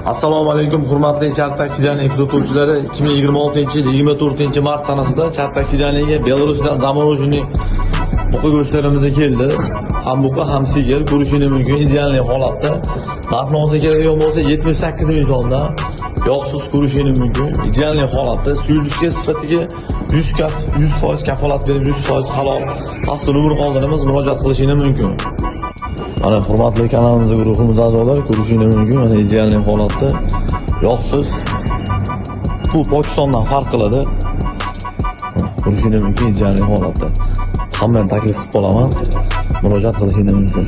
Assalomu alaykum hurmatli Chartak fidani kuzatuvchilari. 2026-24 mart sanasida Chartak fidaniga Belarusdan zamonaviy buqa go'shtlarimiz keldi. Ham buqa ham sigir ko'rishingiz mumkin ideal holatda. Narxi olsa kerak bo'lsa 78 ming so'mdan yog'siz ko'rishingiz mumkin. Ideal holatda suyulishga sifatiga 100% kafolat berib 100% halol. Asli umr qoldiramiz, murojaat qilishingiz mumkin. Mana hurmatli kanalimizga guruhimiz a'zolari ko'rishingiz mumkin. Mana ideal holatda yog'siz. Bu Pokistondan farq qiladi. Ko'rishingiz mumkin ideal holatda. Hamma taklif qilib qolaman. Murojaat qilishingiz mumkin.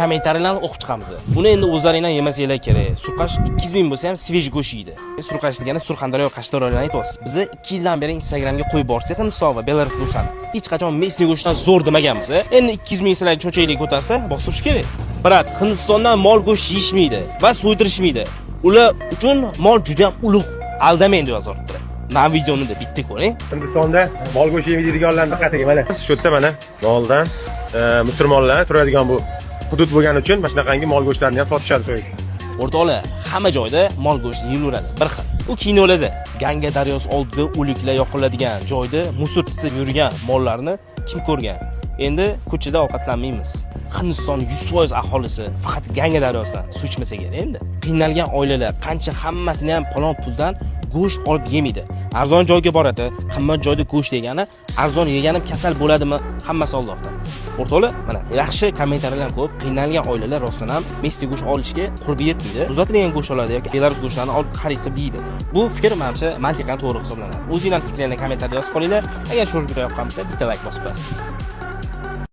Kommentariyalarni o'qib chiqamiz. Buni endi o'zlaringdan yemasanglar kerak. Surqash 200 ming bo'lsa ham svej go'sht yeydi. Surqash degani Surxondaryo, Qashqadaryolarni aytyapsiz. Biz 2 yildan beri Instagramga qo'yib borsak, Hindiston va Belarus go'shtlarini hech qachon Messi go'shtdan zo'r demaganmiz. Endi 200 ming sizlar cho'chaylik ko'tarsa, bosirish kerak. Brat, Hindistondan mol go'sht yeyishmaydi va so'ydirishmaydi. Ular uchun mol juda ham ulug'. Aldamang deb yozibdi. Men videoni da bitta ko'ring. Hindistonda mol go'shti yeydiganlarni diqqatiga mana. Shu yerda mana moldan musulmonlar turadigan bu hudud bo'lgani uchun mana shunaqangi mol go'shtlarini ham sotishadi so'yib. O'rtoqlar, hamma joyda mol go'shti yeyilaveradi, bir xil. U kinolarda Ganga daryosi oldida o'liklar yoqiladigan joyda musor tutib yurgan mollarni kim ko'rgan? Endi ko'chada ovqatlanmaymiz. Hindiston 100% aholisi faqat Ganga daryosidan suv ichmasa kerak endi. Qiynalgan oilalar qancha hammasini ham palon puldan go'sht olib yemaydi. Arzon joyga boradi, qimmat joyda go'sht yegani, arzon yeganim kasal bo'ladimi? Hammasi Allohda. O'rtoqlar, mana yaxshi kommentariyalar ko'p, qiynalgan oilalar rostdan ham Messi go'sht olishga qurbi yetmaydi. Uzatilgan go'sht oladi yoki Belarus go'shtlarini olib xarid qilib yeydi. Bu fikr menimcha mantiqan to'g'ri hisoblanadi. O'zingizning fikrlaringizni kommentariyada yozib qolinglar. Agar shu video yoqqan bo'lsa, bitta like bosib qo'yasiz.